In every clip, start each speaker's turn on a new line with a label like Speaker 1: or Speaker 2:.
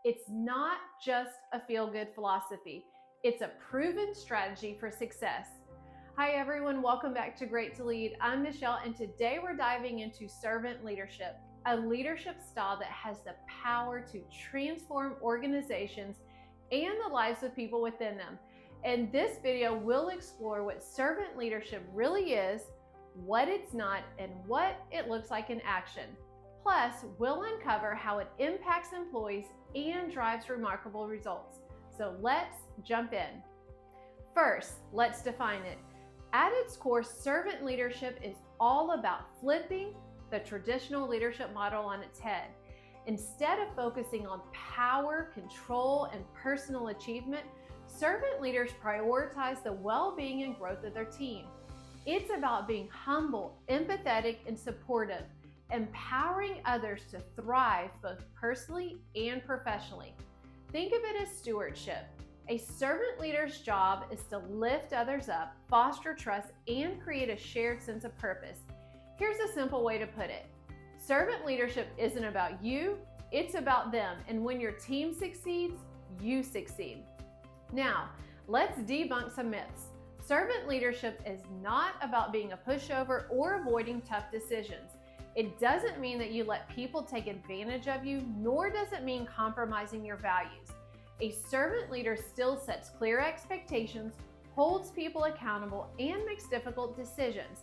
Speaker 1: It's not just a feel-good philosophy. It's a proven strategy for success. Hi everyone, welcome back to Great to Lead. I'm Michelle, and today we're diving into servant leadership, a leadership style that has the power to transform organizations and the lives of people within them. In this video, we'll explore what servant leadership really is, what it's not, and what it looks like in action. Plus, we'll uncover how it impacts employees and drives remarkable results. So let's jump in. First, let's define it. At its core, servant leadership is all about flipping the traditional leadership model on its head. Instead of focusing on power, control, and personal achievement, servant leaders prioritize the well-being and growth of their team. It's about being humble, empathetic, and supportive, empowering others to thrive both personally and professionally. Think of it as stewardship. A servant leader's job is to lift others up, foster trust, and create a shared sense of purpose. Here's a simple way to put it. Servant leadership isn't about you, it's about them, and when your team succeeds, you succeed. Now, let's debunk some myths. Servant leadership is not about being a pushover or avoiding tough decisions. It doesn't mean that you let people take advantage of you, nor does it mean compromising your values. A servant leader still sets clear expectations, holds people accountable, and makes difficult decisions.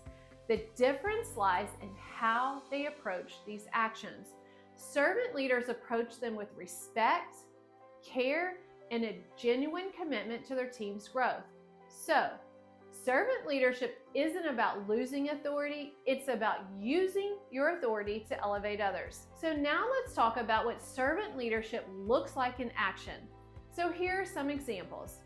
Speaker 1: The difference lies in how they approach these actions. Servant leaders approach them with respect, care, and a genuine commitment to their team's growth. So, servant leadership isn't about losing authority, it's about using your authority to elevate others. So now let's talk about what servant leadership looks like in action. So here are some examples.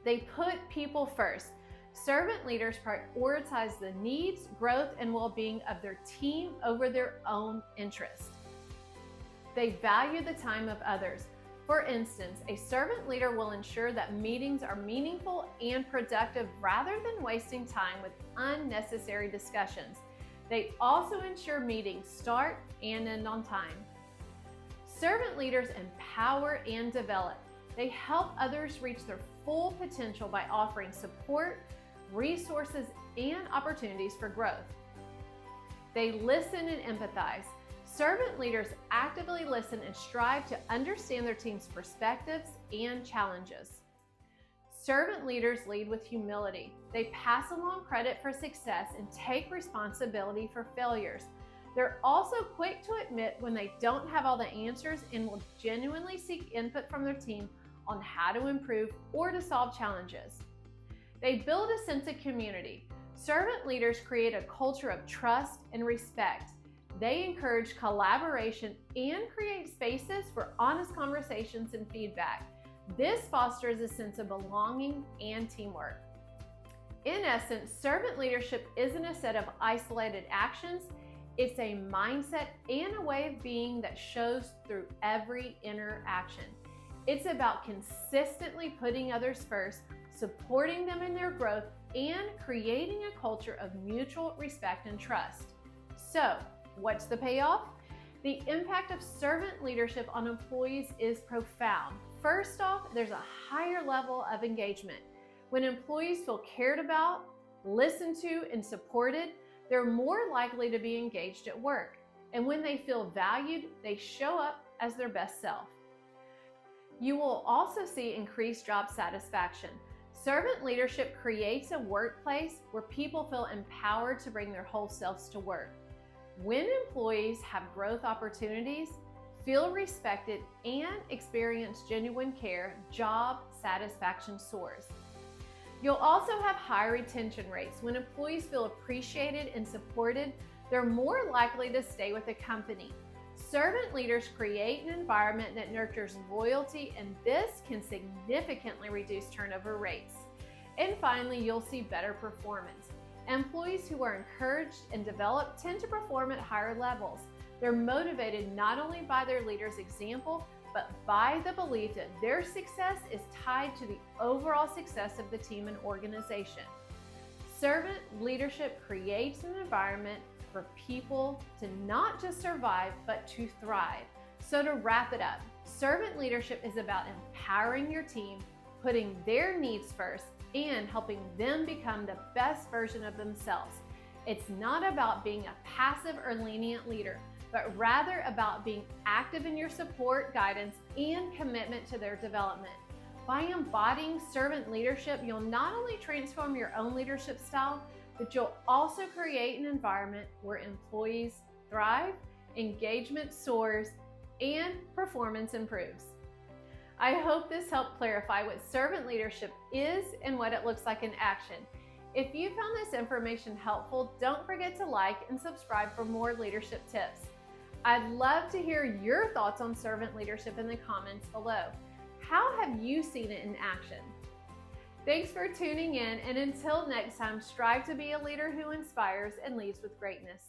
Speaker 1: They put people first. Servant leaders prioritize the needs, growth, and well-being of their team over their own interests. They value the time of others. For instance, a servant leader will ensure that meetings are meaningful and productive rather than wasting time with unnecessary discussions. They also ensure meetings start and end on time. Servant leaders empower and develop. They help others reach their full potential by offering support, resources, and opportunities for growth. They listen and empathize. Servant leaders actively listen and strive to understand their team's perspectives and challenges. Servant leaders lead with humility. They pass along credit for success and take responsibility for failures. They're also quick to admit when they don't have all the answers and will genuinely seek input from their team on how to improve or to solve challenges. They build a sense of community. Servant leaders create a culture of trust and respect. They encourage collaboration and create spaces for honest conversations and feedback. This fosters a sense of belonging and teamwork. In essence, servant leadership isn't a set of isolated actions. It's a mindset and a way of being that shows through every interaction. It's about consistently putting others first, supporting them in their growth, and creating a culture of mutual respect and trust. So, what's the payoff? The impact of servant leadership on employees is profound. First off, there's a higher level of engagement. When employees feel cared about, listened to, and supported, they're more likely to be engaged at work. And when they feel valued, they show up as their best self. You will also see increased job satisfaction. Servant leadership creates a workplace where people feel empowered to bring their whole selves to work. When employees have growth opportunities, feel respected, and experience genuine care, job satisfaction soars. You'll also have higher retention rates. When employees feel appreciated and supported, they're more likely to stay with the company. Servant leaders create an environment that nurtures loyalty, and this can significantly reduce turnover rates. And finally, you'll see better performance. Employees who are encouraged and developed tend to perform at higher levels. They're motivated not only by their leader's example, but by the belief that their success is tied to the overall success of the team and organization. Servant leadership creates an environment for people to not just survive, but to thrive. So to wrap it up, servant leadership is about empowering your team, putting their needs first, and helping them become the best version of themselves. It's not about being a passive or lenient leader, but rather about being active in your support, guidance, and commitment to their development. By embodying servant leadership, you'll not only transform your own leadership style, but you'll also create an environment where employees thrive, engagement soars, and performance improves. I hope this helped clarify what servant leadership is and what it looks like in action. If you found this information helpful, don't forget to like and subscribe for more leadership tips. I'd love to hear your thoughts on servant leadership in the comments below. How have you seen it in action? Thanks for tuning in, and until next time, strive to be a leader who inspires and leads with greatness.